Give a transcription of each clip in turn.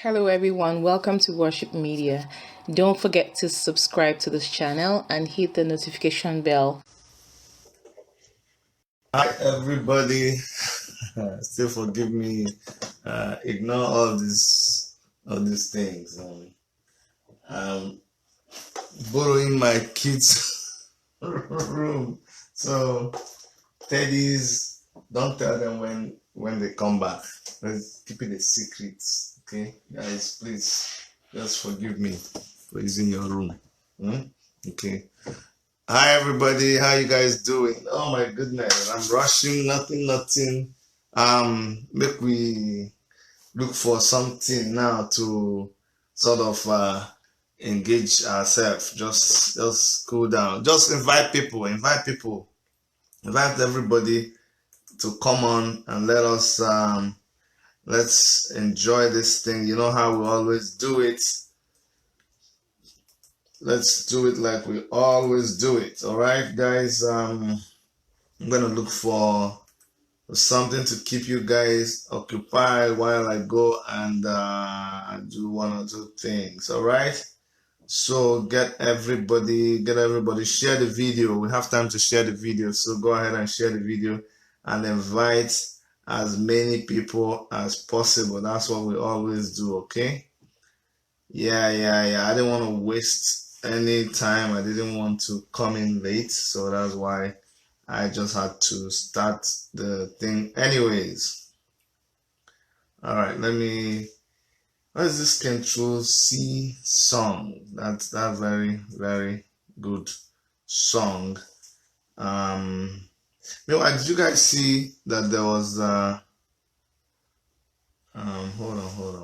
Hello everyone, welcome to Worship Media. Don't forget to subscribe to this channel and hit the notification bell. Hi everybody. Still forgive me. Ignore all these things. I'm borrowing my kids' room. So Teddy's, don't tell them when they come back. Let's keep it a secret. Okay, guys, please just forgive me for using your room. Okay. Hi everybody, how you guys doing? Oh my goodness, I'm rushing, nothing. Make we look for something now to sort of engage ourselves. Just cool down. Just invite everybody to come on and let's enjoy this thing. You know how we always do it. Let's do it like we always do it. All right, guys. I'm gonna look for something to keep you guys occupied while I go and do one or two things. All right. So get everybody, share the video. We have time to share the video. So go ahead and share the video and invite as many people as possible. That's what we always do. Okay. Yeah. I didn't want to waste any time. I didn't want to come in late. So that's why I just had to start the thing anyways. All right, what is this Control C song? That's that very good song. Meanwhile, did you guys see that there was hold on.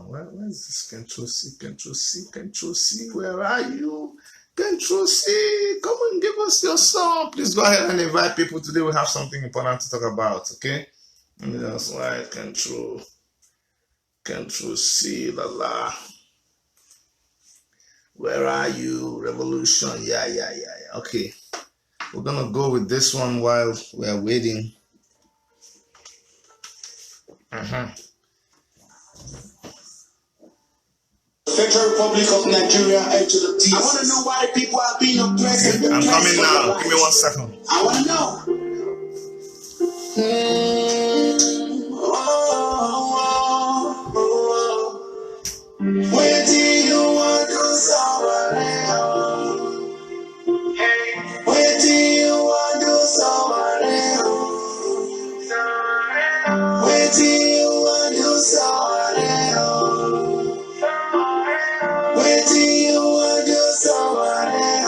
Where is this Control C? Where are you? Control C, come and give us your song. Please go ahead and invite people. Today we have something important to talk about, okay? Let me just write Control C, la. Where are you? Revolution, yeah. Okay, we're gonna go with this one while we're waiting. Federal Republic of Nigeria and to the T. I want to know why the people are being oppressed. Okay, I'm coming now. Give me 1 second. I want to know. Where do you want to someone else? Where do you want to someone else? Where do you want to someone else? Where do you want to someone else?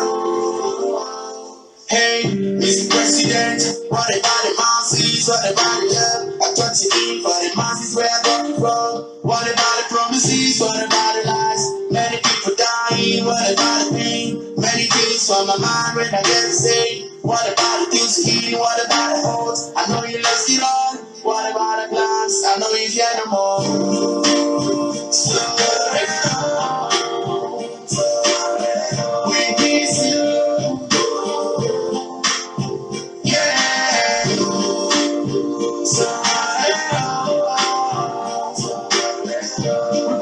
Hey, Mr. President, what about the masses? What about the love? I thought you mean for the masses where I got from. What about the promises? What about the lies? Many people dying. What about the pain? Many things on my mind when I get sick. What about the things you heal? What about the hopes? I know you lost it all. What about the plans? I know you hear no more. So we miss you. Yeah. So we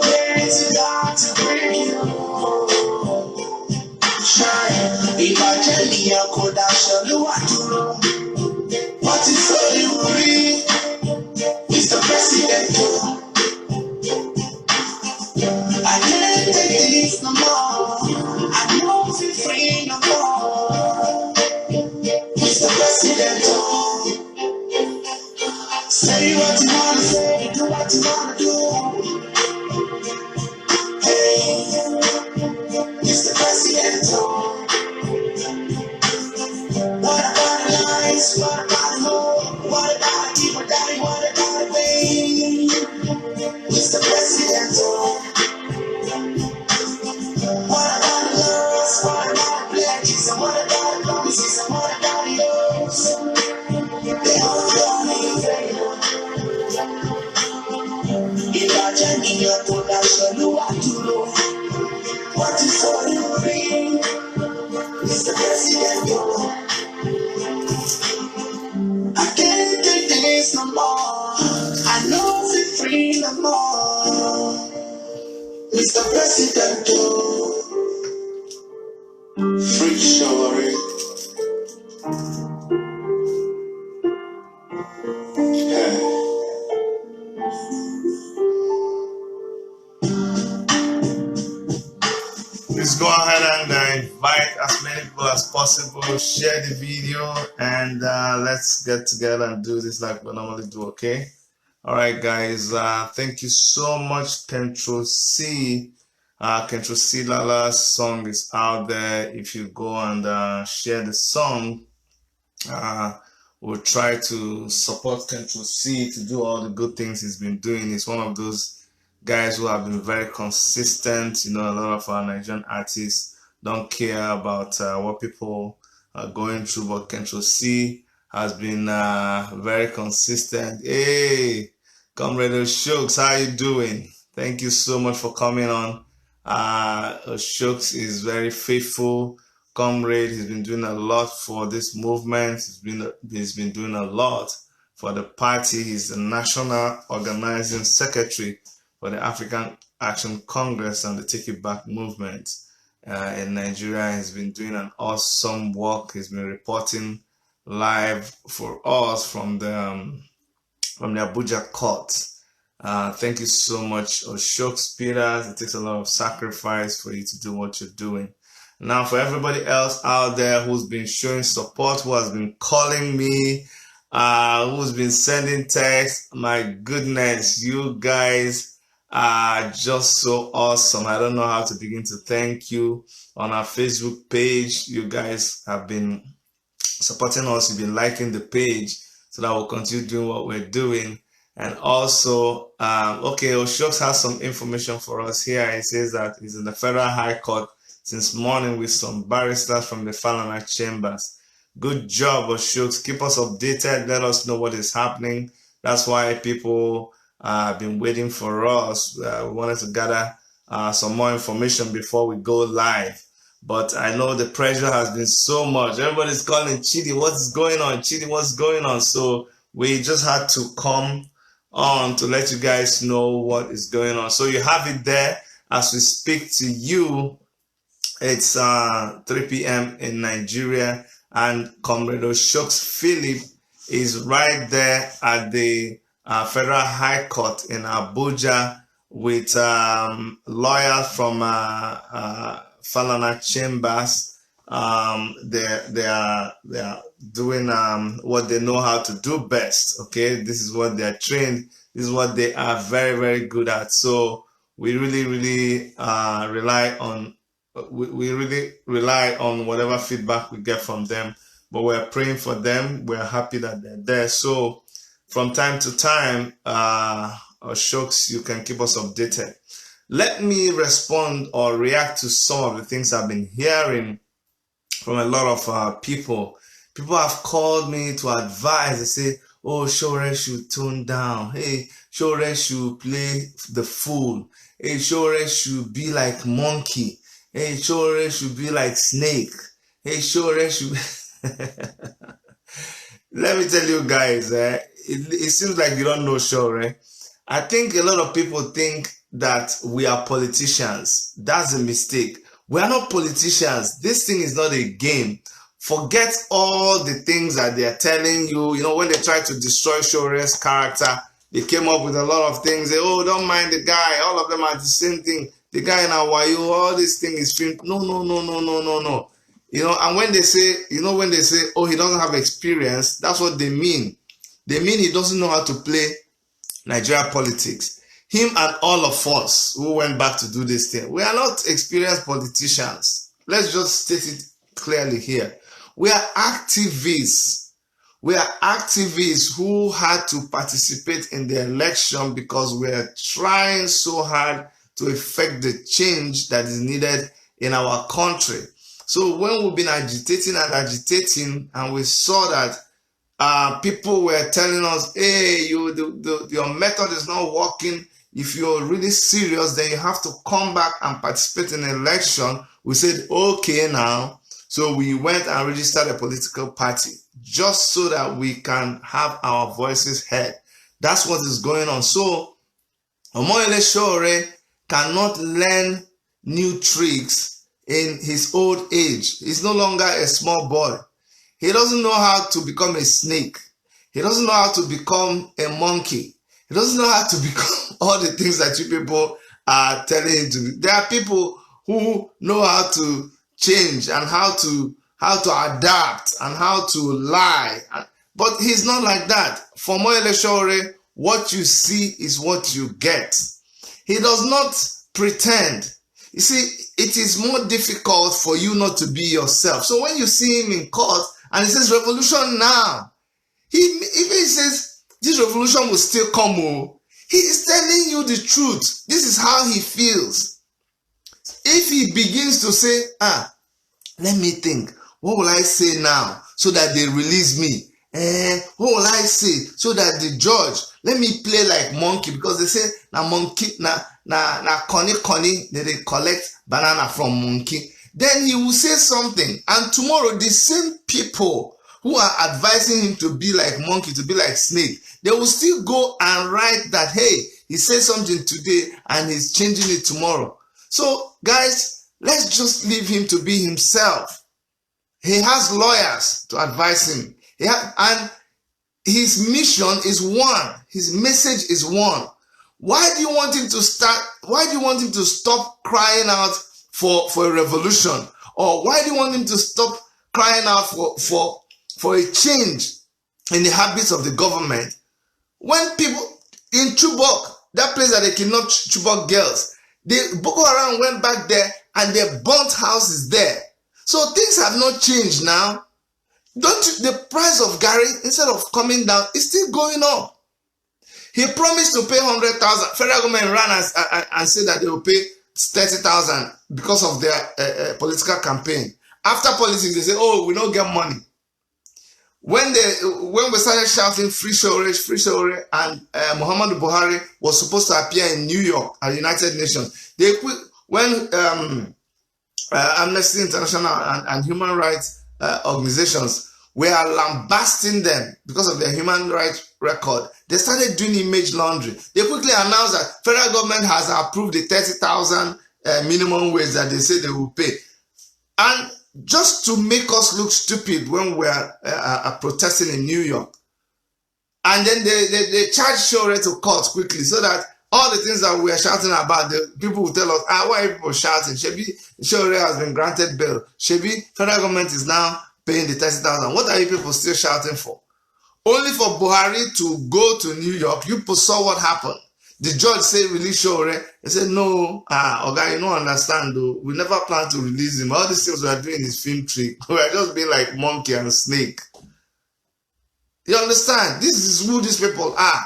pray to God to bring you shine. If I tell me I could show you what to know. What is all you read? Mr. President, I can't take this no more. I don't feel free no more. Mr. President, say what you wanna say, do what you wanna do. Hey, Mr. President, what about the lies? What about the hope? What about the people dying? What about the pain? Mr. President, what about the loss? What about the pledges? And what about the promises? And what about the hopes? They all gone in vain. If I tell me your production, you want to know what is all you bring, Mr. President. I can't take this no more. I know it's free no more. Mr. President, free Sowore. Please go ahead and invite as many people as possible. Share the video and let's get together and do this like we normally do, okay? All right, guys. Thank you so much. Control C Lala's song is out there. If you go and share the song, we'll try to support Control C to do all the good things he's been doing. He's one of those guys who have been very consistent. You know, a lot of our Nigerian artists don't care about what people are going through, but Control C has been very consistent. Hey, Comrade Ojukwu, how you doing? Thank you so much for coming on. Ojukwu is very faithful comrade. He's been doing a lot for this movement. He's been doing a lot for the party. He's the national organizing secretary for the African Action Congress and the Take It Back movement in Nigeria. He's been doing an awesome work. He's been reporting live for us from the Abuja court. Thank you so much, Ojukwu Peters. It takes a lot of sacrifice for you to do what you're doing. Now, for everybody else out there who's been showing support, who has been calling me, who's been sending texts, my goodness, you guys are just so awesome. I don't know how to begin to thank you. On our Facebook page, you guys have been supporting us. You've been liking the page so that we'll continue doing what we're doing. And also, okay, Ojukwu has some information for us here. It says that he's in the Federal High Court since morning with some barristers from the felony chambers. Good job, Ojukwu. Keep us updated. Let us know what is happening. That's why people have been waiting for us. We wanted to gather some more information before we go live. But I know the pressure has been so much. Everybody's calling, Chidi, what's going on? Chidi, what's going on? So we just had to come on to let you guys know what is going on. So you have it there as we speak to you. It's 3 p.m. in Nigeria, and Comrade Ojukwu Philip is right there at the Federal High Court in Abuja with lawyers from Falana Chambers. They are doing what they know how to do best. Okay, this is what they are trained. This is what they are very, very good at. So we really rely on. We really rely on whatever feedback we get from them, but we're praying for them. We're happy that they're there. So from time to time, Ojukwu, you can keep us updated. Let me respond or react to some of the things I've been hearing from a lot of people. People have called me to advise. They say, oh, Sowore should tone down. Hey, Sowore should play the fool. Hey, Sowore should be like monkey. Hey, Sowore should be like snake. Hey, Sowore should... Let me tell you guys, it seems like you don't know Sowore. I think a lot of people think that we are politicians. That's a mistake. We are not politicians. This thing is not a game. Forget all the things that they are telling you. You know, when they try to destroy Sowore's character, they came up with a lot of things. They, oh, don't mind the guy. All of them are the same thing. The guy in Hawaii, all this thing is filmed. No. You know, and when they say, oh, he doesn't have experience, that's what they mean. They mean he doesn't know how to play Nigeria politics. Him and all of us who went back to do this thing, we are not experienced politicians. Let's just state it clearly here. We are activists. We are activists who had to participate in the election because we are trying so hard to effect the change that is needed in our country. So when we've been agitating, and we saw that people were telling us, hey, your method is not working. If you're really serious, then you have to come back and participate in an election. We said, okay now. So we went and registered a political party just so that we can have our voices heard. That's what is going on. So Omoleye Sowore cannot learn new tricks in his old age. He's no longer a small boy. He doesn't know how to become a snake. He doesn't know how to become a monkey. He doesn't know how to become all the things that you people are telling him to do. There are people who know how to change and how to adapt and how to lie. But he's not like that. For Omoleye Sowore, what you see is what you get. He does not pretend. You see, it is more difficult for you not to be yourself. So when you see him in court and he says revolution now, even he says this revolution will still come. He is telling you the truth. This is how he feels. If he begins to say, let me think, what will I say now so that they release me? What will I say so that the judge, let me play like monkey, because they say na monkey, na conny, they collect banana from monkey. Then he will say something, and tomorrow the same people who are advising him to be like monkey, to be like snake, they will still go and write that, hey, he said something today and he's changing it tomorrow. So guys, let's just leave him to be himself. He has lawyers to advise him. And his mission is one. His message is one. Why do you want him to start? Why do you want him to stop crying out for a revolution? Or why do you want him to stop crying out for a change in the habits of the government? When people in Chibok, that place that they kidnapped Chibok girls, Boko Haram went back there and they burnt houses there. So things have not changed now. The price of Gary, instead of coming down, is still going up. He promised to pay 100,000. Federal government ran and said that they will pay 30,000 because of their political campaign. After politics, they say, "Oh, we don't get money." When we started shouting "Free Sowore," and Muhammadu Buhari was supposed to appear in New York at the United Nations, when Amnesty International and human rights organizations were lambasting them because of their human rights record, they started doing image laundering. They quickly announced that federal government has approved the 30,000 minimum wage that they say they will pay. And just to make us look stupid when we are protesting in New York. And then they charge Sowore to court quickly so that all the things that we are shouting about, the people will tell us, why are people shouting? Shebi Sowore has been granted bail. Shebi federal government is now paying the 30,000. What are you people still shouting for? Only for Buhari to go to New York. You people saw what happened. The judge said release Sowore. He said, no, Oga, you don't understand though. We never plan to release him. All these things we are doing is film trick. We are just being like monkey and snake. You understand? This is who these people are.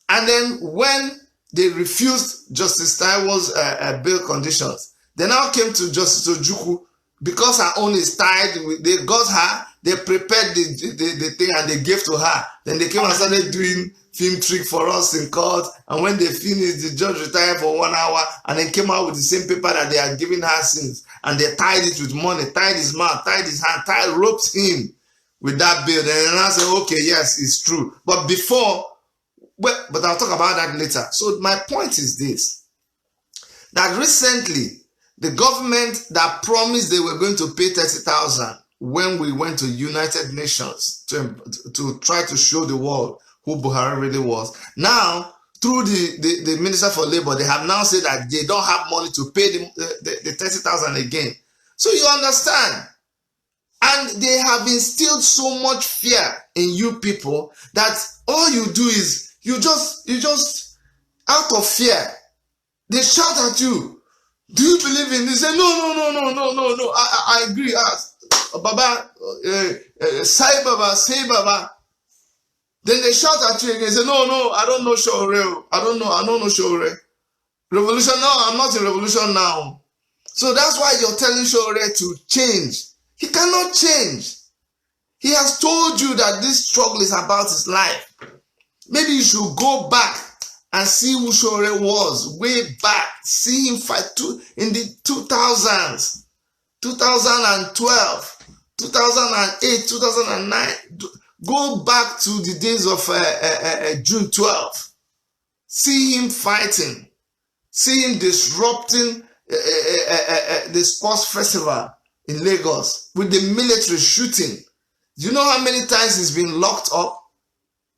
And then when they refused Justice Taiwo's bail conditions, they now came to Justice Ojukwu because her own is tied. They got her, they prepared the thing and they gave to her. Then they came and started doing film trick for us in court. And when they finished, the judge retired for 1 hour and then came out with the same paper that they had given her since. And they tied it with money, tied his mouth, tied his hand, roped him with that bill. Then I said, okay, yes, it's true. But before, but I'll talk about that later. So my point is this, that recently, the government that promised they were going to pay 30,000 when we went to United Nations to try to show the world who Buhari really was. Now, through the Minister for Labor, they have now said that they don't have money to pay the 30,000 again. So you understand. And they have instilled so much fear in you people that all you do is you just out of fear, they shout at you. Do you believe in this? Say, no. I agree. Baba, say Baba. Then they shout at you again. Say, no, I don't know Sowore. I don't know Sowore. Revolution? No, I'm not in revolution now. So that's why you're telling Sowore to change. He cannot change. He has told you that this struggle is about his life. Maybe you should go back and see who Sowore was way back. See him fight in the 2000s, 2012, 2008, 2009. Go back to the days of June 12th. See him fighting. See him disrupting the sports festival in Lagos with the military shooting. Do you know how many times he's been locked up?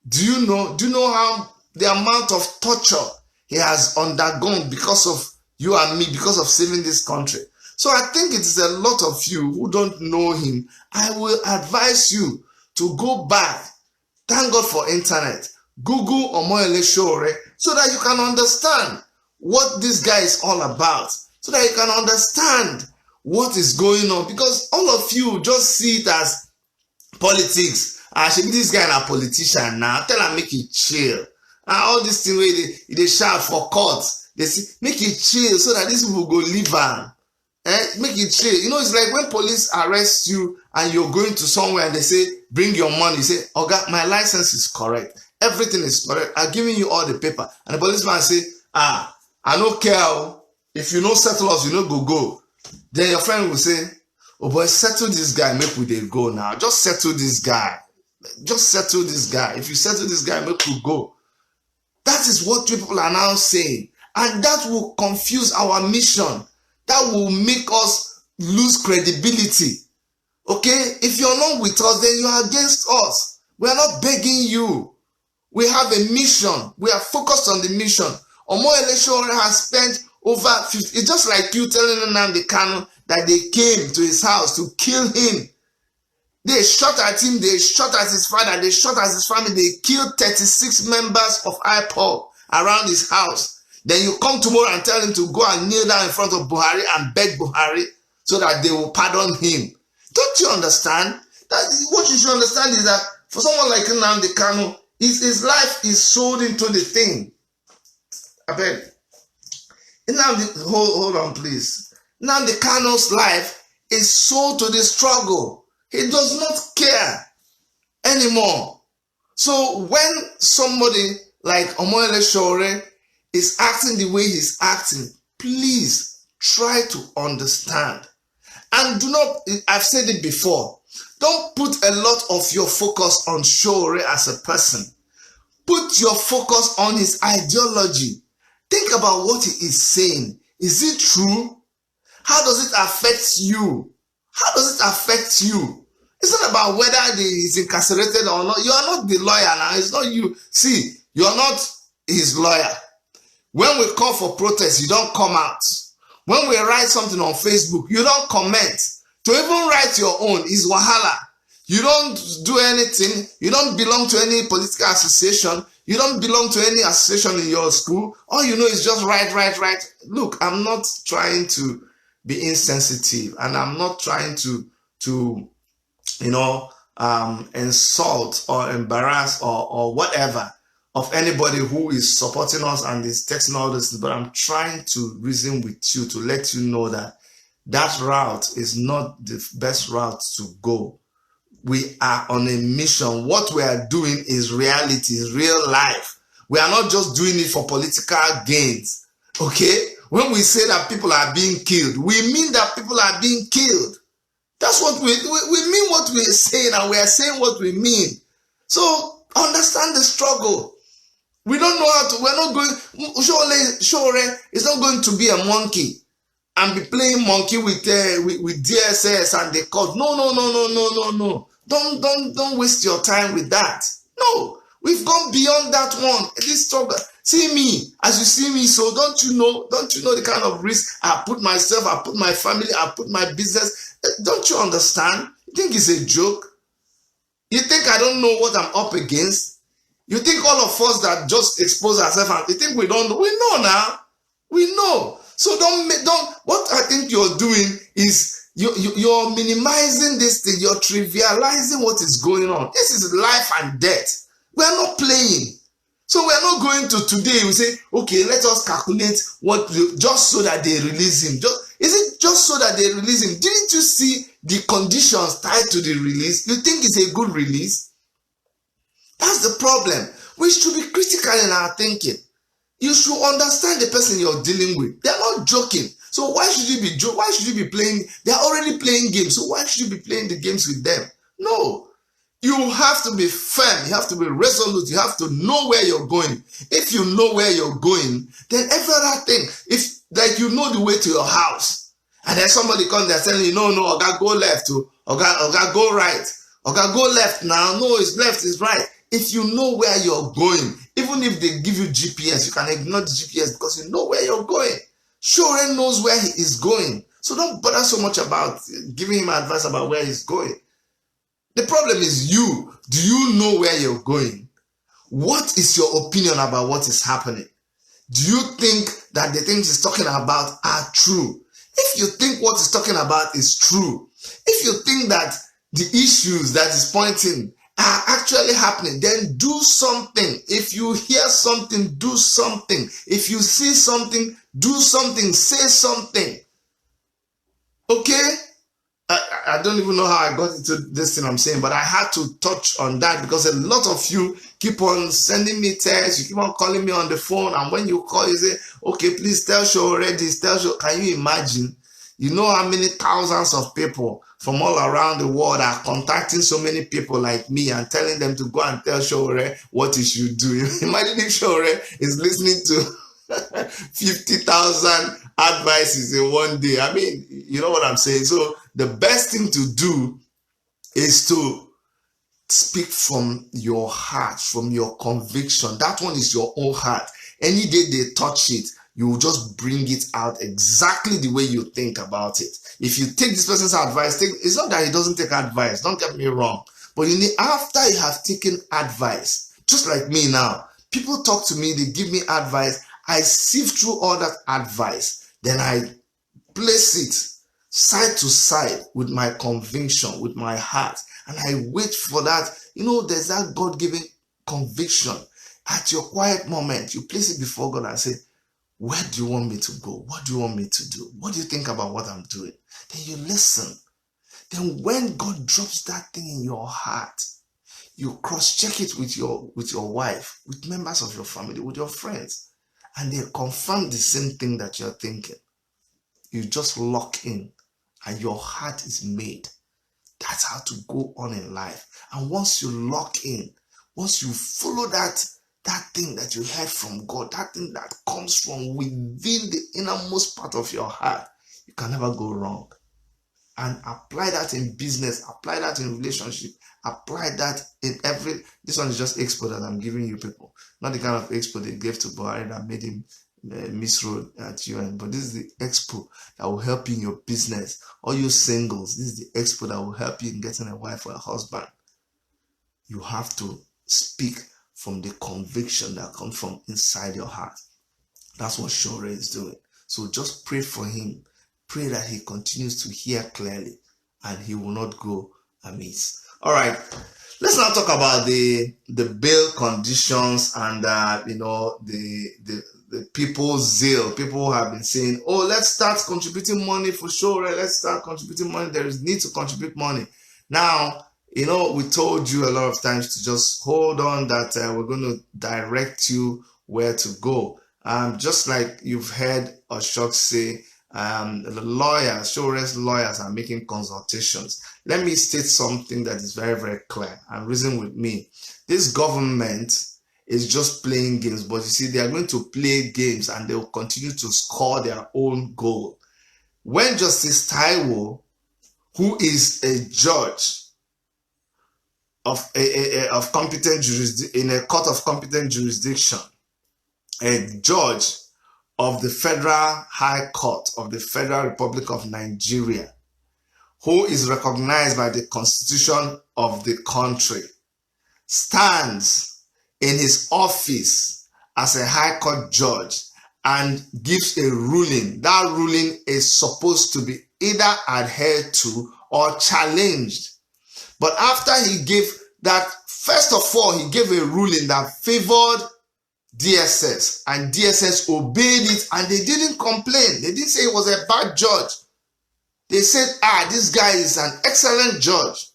Do you know how the amount of torture he has undergone because of you and me, because of saving this country? So I think it is a lot of you who don't know him. I will advise you to go back. Thank God for internet. Google Omoleye Sowore so that you can understand what this guy is all about, so that you can understand what is going on, because all of you just see it as politics. Should be this guy a politician now. Tell him make it chill. All this thing where they shout for court, they say make it chill so that these people go live on. Make it chill. You know, it's like when police arrest you and you're going to somewhere and they say bring your money. You say, "Oga, my license is correct. Everything is correct. I'm giving you all the paper." And the policeman say, "I don't care. If you no settle us, you no go." Then your friend will say, "Oh boy, settle this guy, make we dey go now. Just settle this guy. Just settle this guy. If you settle this guy, make we go." That is what people are now saying. And that will confuse our mission. That will make us lose credibility. Okay? If you're not with us, then you are against us. We are not begging you. We have a mission. We are focused on the mission. Omoleye Sowore has spent over 50. It's just like you telling Nnamdi Kanu that they came to his house to kill him. They shot at him, they shot at his father, they shot at his family, they killed 36 members of IPOB around his house. Then you come tomorrow and tell him to go and kneel down in front of Buhari and beg Buhari so that they will pardon him. Don't you understand? What you should understand is that for someone like Nnamdi Kanu, his life is sold into the thing. I beg. Hold on, please. Nnamdi Kanu's life is sold to the struggle. He does not care anymore. So when somebody like Omoleye Sowore is acting the way he's acting, please try to understand. And do not, I've said it before, don't put a lot of your focus on Sowore as a person. Put your focus on his ideology. Think about what he is saying. Is it true? How does it affect you? How does it affect you? It's not about whether he's incarcerated or not. You are not the lawyer now. It's not you. See, you are not his lawyer. When we call for protest, you don't come out. When we write something on Facebook, you don't comment. To even write your own is wahala. You don't do anything. You don't belong to any political association. You don't belong to any association in your school. All you know is just write. Look, I'm not trying to be insensitive, and I'm not trying to insult or embarrass or whatever of anybody who is supporting us and is texting all this, but I'm trying to reason with you to let you know that that route is not the best route to go. We are on a mission. What we are doing is reality, is real life. We are not just doing it for political gains. Okay? When we say that people are being killed, we mean that people are being killed. That's what we mean what we are saying, and we are saying what we mean. So understand the struggle. We don't know how to, we're not going, Sowore is not going to be a monkey and be playing monkey with DSS and the court. No. Don't waste your time with that. No, we've gone beyond that one. This struggle. See me, as you see me, so don't you know the kind of risk I put myself, I put my family, I put my business. Don't you understand? You think it's a joke? You think I don't know what I'm up against? You think all of us that just expose ourselves, you think we don't know? We know now. We know. So don't, what I think you're doing is you're minimizing this thing. You're trivializing what is going on. This is life and death. We are not playing. So we are not going to today, we say, okay, let us calculate just so that they release him. Is it just so that they release him? Didn't you see the conditions tied to the release? You think it's a good release? That's the problem. We should be critical in our thinking. You should understand the person you're dealing with. They're not joking. So why should you be playing? They're already playing games. So why should you be playing the games with them? No. You have to be firm. You have to be resolute. You have to know where you're going. If you know where you're going, then every other thing, if like you know the way to your house, and then somebody comes there telling you, no, Oga, go left, Oga, go right, Oga, go left now. No, it's left, it's right. If you know where you're going, even if they give you GPS, you can ignore the GPS because you know where you're going. Sowore knows where he is going. So don't bother so much about giving him advice about where he's going. The problem is you. Do you know where you're going? What is your opinion about what is happening? Do you think that the things he's talking about are true? If you think what he's talking about is true, if you think that the issues that he's pointing are actually happening, then do something. If you hear something, do something. If you see something, do something. Say something. Okay? I don't even know how I got into this thing I'm saying, but I had to touch on that because a lot of you keep on sending me texts, you keep on calling me on the phone, and when you call, you say, okay, please tell Sowore this, tell Sowore. Can you imagine? You know how many thousands of people from all around the world are contacting so many people like me and telling them to go and tell Sowore what he should do. Imagine if Sowore is listening to 50,000 advices in one day. I mean, you know what I'm saying? So the best thing to do is to speak from your heart, from your conviction. That one is your own heart. Any day they touch it, you will just bring it out exactly the way you think about it. If you take this person's advice, it's not that he doesn't take advice, don't get me wrong. But you need, after you have taken advice, just like me now, people talk to me, they give me advice, I sift through all that advice, then I place it side to side with my conviction, with my heart, and I wait for that. You know, there's that God-given conviction. At your quiet moment, you place it before God and say, where do you want me to go? What do you want me to do? What do you think about what I'm doing? Then you listen. Then when God drops that thing in your heart, you cross-check it with your wife, with members of your family, with your friends, and they confirm the same thing that you're thinking. You just lock in, and your heart is made. That's how to go on in life. And once you lock in, once you follow that thing that you heard from God, that thing that comes from within the innermost part of your heart, you can never go wrong. And apply that in business, apply that in relationship, apply that in every. This one is just expo that I'm giving you people, not the kind of expo they gave to Buhari that made him misroad at UN, but this is the expo that will help you in your business. All you singles, this is the expo that will help you in getting a wife or a husband. You have to speak from the conviction that comes from inside your heart. That's what Sowore is doing. So just pray for him. Pray that he continues to hear clearly and he will not go amiss. All right, let's now talk about the bail conditions and the people's zeal. People have been saying, oh, let's start contributing money for Sowore. Let's start contributing money. There is need to contribute money. Now, you know, we told you a lot of times to just hold on that we're going to direct you where to go. Just like you've heard Oshok say, the lawyers, Sowore's lawyers are making consultations. Let me state something that is very, very clear and reason with me. This government is just playing games, but you see, they are going to play games and they will continue to score their own goal. When Justice Taiwo, who is a judge of competent jurisdiction in a court of competent jurisdiction, a judge of the Federal High Court of the Federal Republic of Nigeria, who is recognized by the Constitution of the country, stands in his office as a High Court judge and gives a ruling. That ruling is supposed to be either adhered to or challenged. But after he gave that, first of all, he gave a ruling that favored DSS, and DSS obeyed it, and they didn't complain. They didn't say it was a bad judge. They said, this guy is an excellent judge.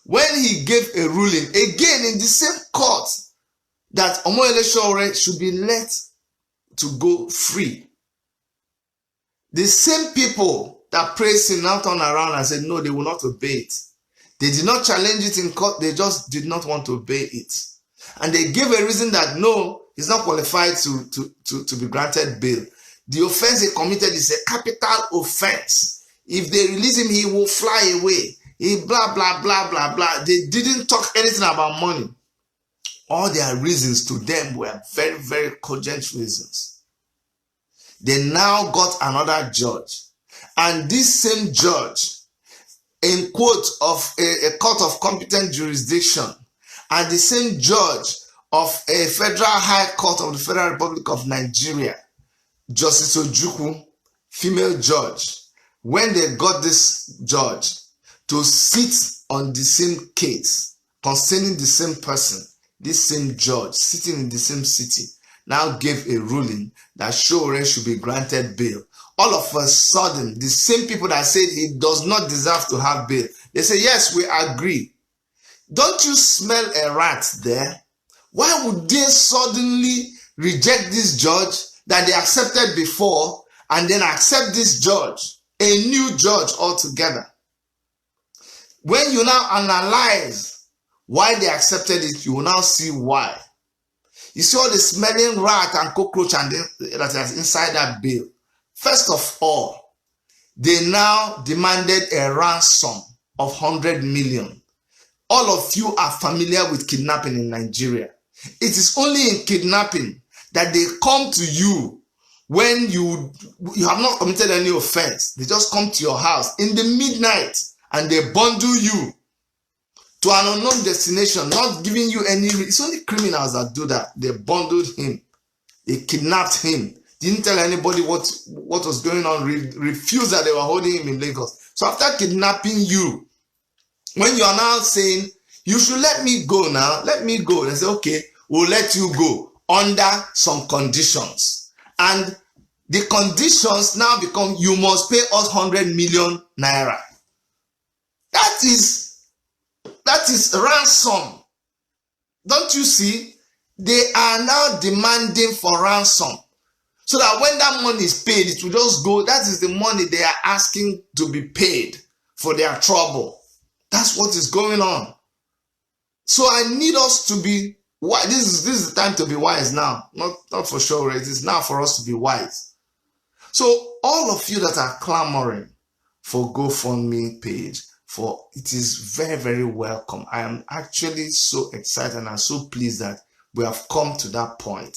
When he gave a ruling, again in the same court, that Omoleye Sowore should be let to go free, the same people that praised him now turn around and said, no, they will not obey it. They did not challenge it in court. They just did not want to obey it. And they gave a reason that no, he's not qualified to be granted bail. The offense he committed is a capital offense. If they release him, he will fly away. He blah, blah, blah, blah, blah. They didn't talk anything about money. All their reasons to them were very, very cogent reasons. They now got another judge. And this same judge, in quote of a court of competent jurisdiction, and the same judge of a federal high court of the Federal Republic of Nigeria, Justice Ojukwu, female judge, when they got this judge to sit on the same case concerning the same person, this same judge sitting in the same city now gave a ruling that Sowore should be granted bail. All of a sudden, the same people that said he does not deserve to have bail, they say, yes, we agree. Don't you smell a rat there? Why would they suddenly reject this judge that they accepted before and then accept this judge, a new judge altogether? When you now analyze why they accepted it, you will now see why. You see all the smelling rat and cockroach and that is inside that bill. First of all, they now demanded a ransom of 100 million. All of you are familiar with kidnapping in Nigeria. It is only in kidnapping that they come to you when you have not committed any offense. They just come to your house in the midnight and they bundle you to an unknown destination, not giving you any. It's only criminals that do that. They bundled him. They kidnapped him. Didn't tell anybody what was going on. Refused that they were holding him in Lagos. So after kidnapping you, when you are now saying, you should let me go now, let me go. They say, okay, we'll let you go under some conditions. And the conditions now become, you must pay us 100 million naira. That is ransom. Don't you see? They are now demanding for ransom. So that when that money is paid, it will just go. That is the money they are asking to be paid for their trouble. That's what is going on. So I need us to be wise. This is the time to be wise now. Not for sure. It is now for us to be wise. So all of you that are clamoring for GoFundMe page, for it is very, very welcome. I am actually so excited and I'm so pleased that we have come to that point.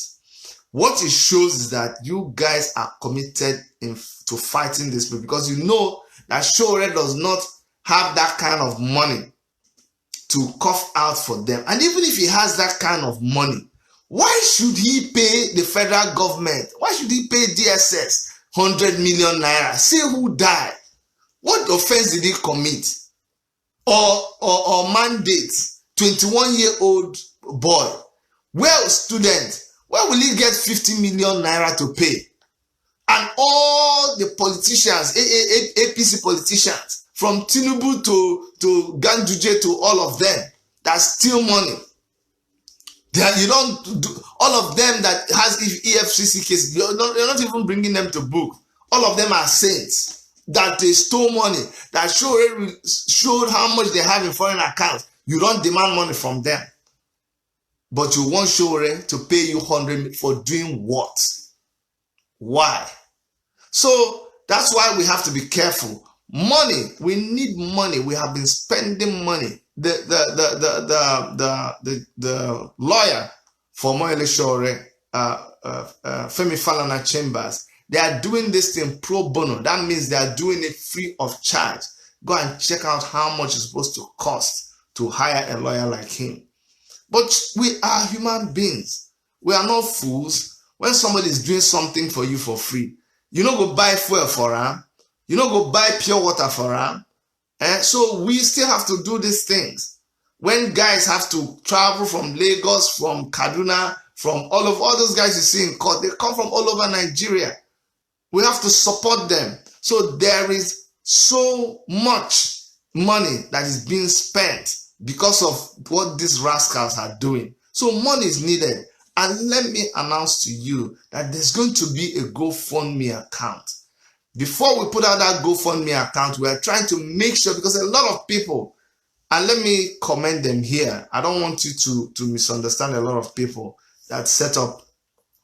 What it shows is that you guys are committed to fighting this bill, because you know that Sowore does not have that kind of money to cough out for them. And even if he has that kind of money, why should he pay the federal government? Why should he pay DSS 100 million naira? Say who died? What offense did he commit? Or mandate 21-year-old boy, well student, where will he get 50 million naira to pay? And all the politicians, APC politicians, from Tinubu to Ganduje to all of them that steal money. You don't do, all of them that has EFCC case, you're not even bringing them to book. All of them are saints that they stole money, that showed how much they have in foreign accounts. You don't demand money from them. But you want Sowore to pay you 100 for doing what? Why? So that's why we have to be careful. Money, we need money. We have been spending money. The lawyer for Omoleye Sowore, Femi Falana Chambers, they are doing this thing pro bono. That means they are doing it free of charge. Go and check out how much it's supposed to cost to hire a lawyer like him. But we are human beings. We are not fools. When somebody is doing something for you for free, you don't go buy fuel for him. You don't go buy pure water for him. So we still have to do these things. When guys have to travel from Lagos, from Kaduna, from all those guys you see in court, they come from all over Nigeria. We have to support them. So there is so much money that is being spent because of what these rascals are doing. So money is needed. And let me announce to you that there's going to be a GoFundMe account. Before we put out that GoFundMe account, we are trying to make sure, because a lot of people And let me commend them here. I don't want you to misunderstand a lot of people that set up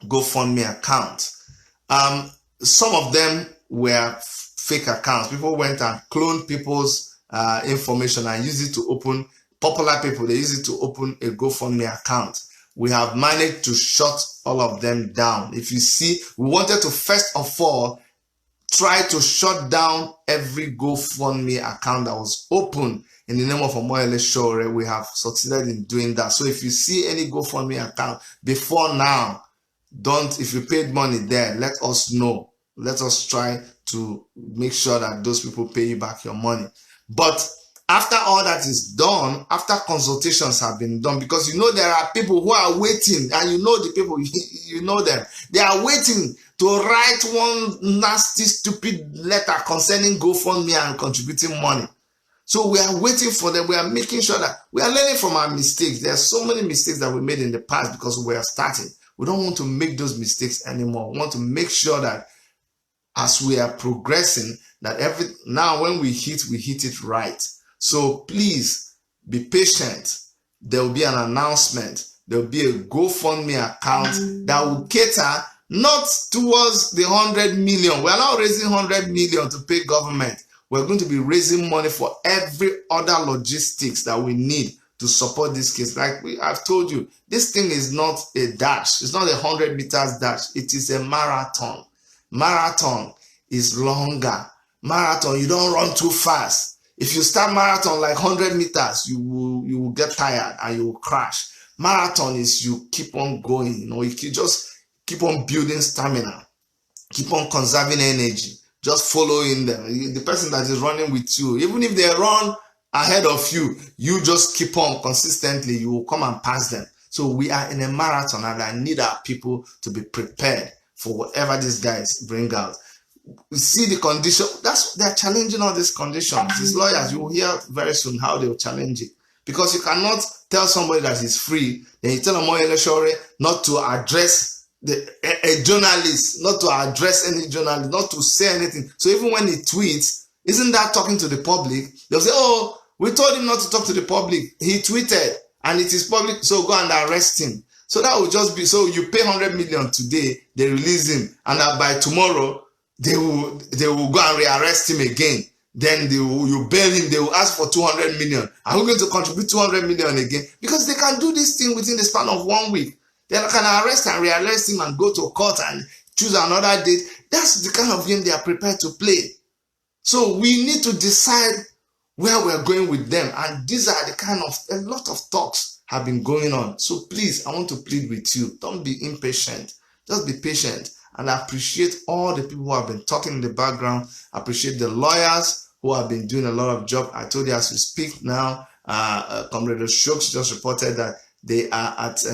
GoFundMe accounts. Some of them were fake accounts. People went and cloned people's information and used it to open, popular people, they used it to open a GoFundMe account. We have managed to shut all of them down. If you see, we wanted to first of all try to shut down every GoFundMe account that was open in the name of Omoleye Sowore. We have succeeded in doing that. So if you see any GoFundMe account before now, if you paid money there, let us know. Let us try to make sure that those people pay you back your money. But after all that is done, after consultations have been done, because you know there are people who are waiting, and you know the people, you know them, they are waiting to write one nasty, stupid letter concerning GoFundMe and contributing money. So we are waiting for them. We are making sure that we are learning from our mistakes. There are so many mistakes that we made in the past because we are starting. We don't want to make those mistakes anymore. We want to make sure that as we are progressing, that now when we hit it right. So please be patient. There will be an announcement. There will be a GoFundMe account that will cater not towards the 100 million. We are not raising 100 million to pay government. We're going to be raising money for every other logistics that we need to support this case. Like I've told you, this thing is not a dash. It's not a 100 meters dash. It is a marathon. Marathon is longer. Marathon, you don't run too fast. If you start marathon like 100 meters, you will get tired and you will crash. Marathon is you keep on going. You know, you just keep on building stamina. Keep on conserving energy. Just following them. The person that is running with you, even if they run ahead of you, you just keep on consistently. You will come and pass them. So we are in a marathon, and I need our people to be prepared for whatever these guys bring out. We see the condition. They're challenging all these conditions. These lawyers, you will hear very soon how they will challenge it. Because you cannot tell somebody that is free, then you tell Omoleye Sowore not to address a journalist, not to address any journalist, not to say anything. So even when he tweets, isn't that talking to the public? They'll say, oh, we told him not to talk to the public. He tweeted and it is public, so go and arrest him. So that will just be, so you pay 100 million today, they release him, and by tomorrow, they will go and rearrest him again. Then you bail him, they will ask for 200 million. Are we going to contribute 200 million again? Because they can do this thing within the span of 1 week. They can arrest and rearrest him and go to court and choose another date. That's the kind of game they are prepared to play. So we need to decide where we're going with them. And these are the kind of, a lot of talks have been going on. So please, I want to plead with you. Don't be impatient. Just be patient. And I appreciate all the people who have been talking in the background. I appreciate the lawyers who have been doing a lot of job. I told you as we speak now, Convener just reported that they are at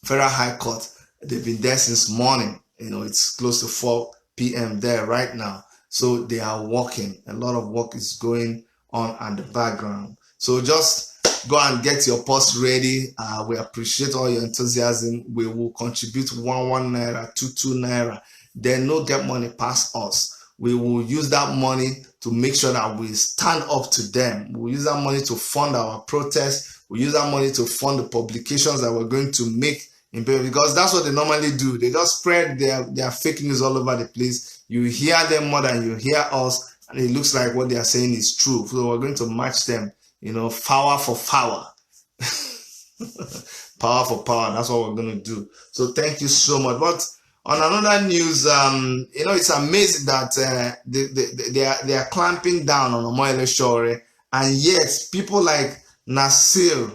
Federal High Court. They've been there since morning. You know, it's close to 4 p.m. there right now. So they are working. A lot of work is going on at the background. So just go and get your post ready. We appreciate all your enthusiasm. We will contribute 1 naira, 2 naira. Then no get money past us. We will use that money to make sure that we stand up to them. We'll use that money to fund our protests. We'll use that money to fund the publications that we're going to make in paper, because that's what they normally do. They just spread their fake news all over the place. You hear them more than you hear us, and it looks like what they are saying is true. So we're going to match them. You know, power for power. Power for power. That's what we're going to do. So thank you so much. But on another news, you know, it's amazing that they are clamping down on Omoleye Sowore, and yet people like Nasir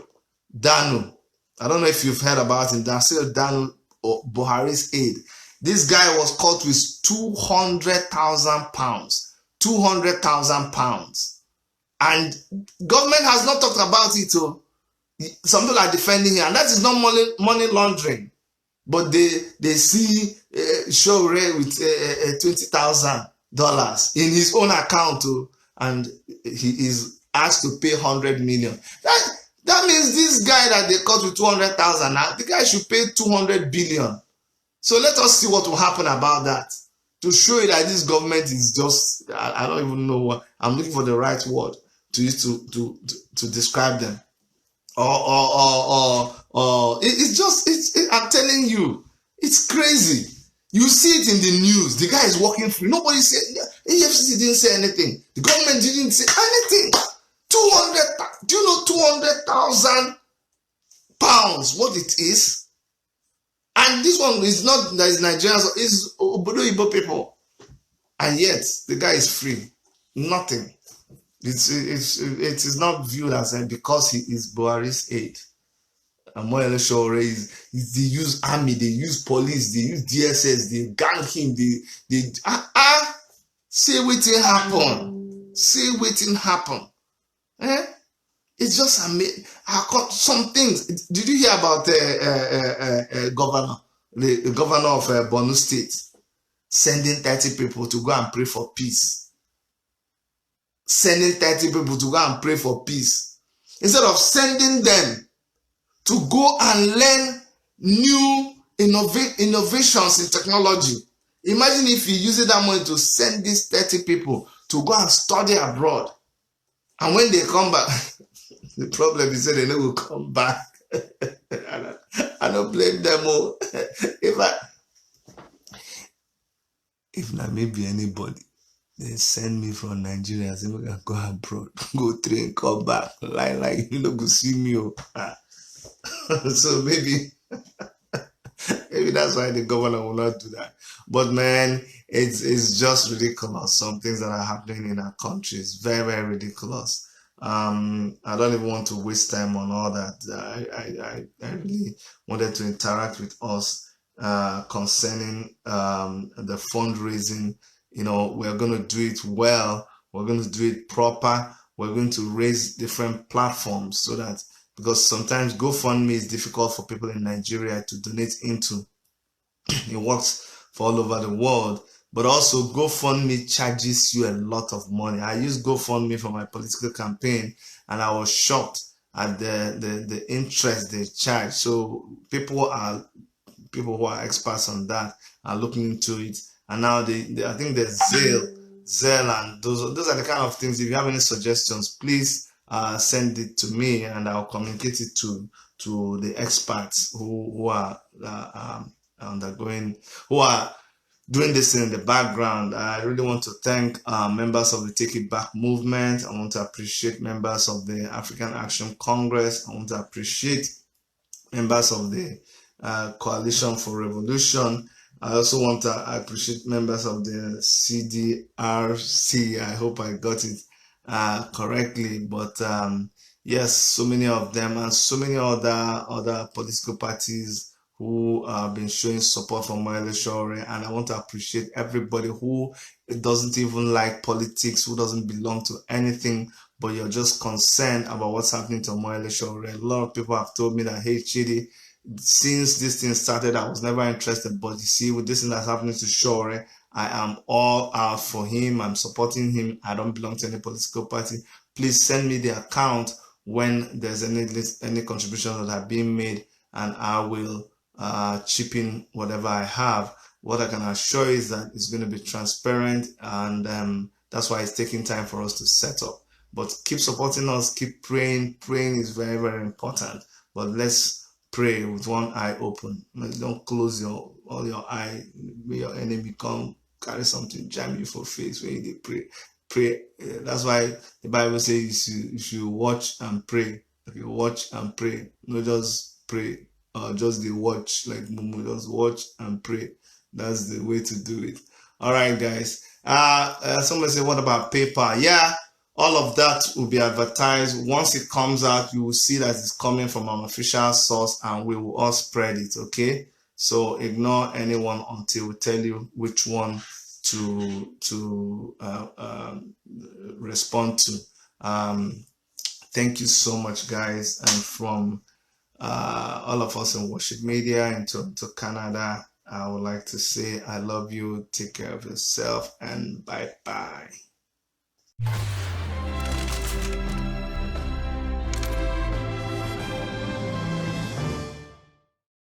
Danu, I don't know if you've heard about him, Nasir Danu, or Buhari's aide. This guy was caught with 200,000 pounds. 200,000 pounds. And government has not talked about it. So some people are defending him, and that is not money laundering. But they see Sowore with $20,000 in his own account, and he is asked to pay 100 million. That means this guy that they caught with 200,000, now the guy should pay 200 billion. So let us see what will happen about that, to show you that this government is just, I don't even know what, I'm looking for the right word, to use to describe them. I'm telling you, it's crazy. You see it in the news. The guy is walking free. Nobody said, AFCC didn't say anything. The government didn't say anything. 200, do you know 200,000 pounds what it is? And this one is not that is Nigerians, it's Obodo Igbo people. And yet the guy is free. Nothing. It is not viewed as because he is Buhari's aide. Omoleye Sowore they use army, they use police, they use DSS, they gang him, they say waiting happen. Say waiting happen. It's just amazing. Some things. Did you hear about governor, the governor of Borno State, sending 30 people to go and pray for peace? Sending 30 people to go and pray for peace instead of sending them to go and learn new innovations in technology. Imagine if you use that money to send these 30 people to go and study abroad. And when they come back, the problem is that they never will come back. I don't blame them all. If not maybe anybody, they send me from Nigeria and say, we can go abroad, go train, come back. Like you know, go see me. So maybe that's why the governor will not do that. But man, it's just ridiculous. Some things that are happening in our country is very, very ridiculous. I don't even want to waste time on all that. I really wanted to interact with us concerning the fundraising. You know, we're going to do it well. We're going to do it proper. We're going to raise different platforms so that, because sometimes GoFundMe is difficult for people in Nigeria to donate into. It works for all over the world, but also GoFundMe charges you a lot of money. I used GoFundMe for my political campaign, and I was shocked at the interest they charge. So people who are experts on that are looking into it, and now I think there's Zelle, and those are the kind of things. If you have any suggestions, please send it to me, and I'll communicate it to the experts who are doing this in the background. I really want to thank members of the Take It Back movement. I want to appreciate members of the African Action Congress. I want to appreciate members of the Coalition for Revolution. I also want to appreciate members of the CDRC. I hope I got it correctly, but yes, so many of them and so many other political parties who have been showing support for Omoleye Sowore. And I want to appreciate everybody who doesn't even like politics, who doesn't belong to anything, but you're just concerned about what's happening to Omoleye Sowore. A lot of people have told me that, hey Chidi, since this thing started, I was never interested, but you see, with this thing that's happening to Sowore, I am all out for him. I'm supporting him. I don't belong to any political party. Please send me the account when there's any contributions that are being made, and I will chip in whatever I have. What I can assure you is that it's going to be transparent, and that's why it's taking time for us to set up. But keep supporting us, keep praying. Praying is very, very important. But let's pray with one eye open. Don't close all your eye. May your enemy come carry something, jam you for face when you pray. Pray. That's why the Bible says you should watch and pray. If you watch and pray, not just pray. Just the watch, like Mumu, just watch and pray. That's the way to do it. All right, guys. Somebody say, what about PayPal? Yeah, all of that will be advertised. Once it comes out, you will see that it's coming from an official source, and we will all spread it, okay? So ignore anyone until we tell you which one to respond to. Thank you so much, guys. And from all of us in Worship Media and to Canada, I would like to say I love you, take care of yourself, and bye-bye.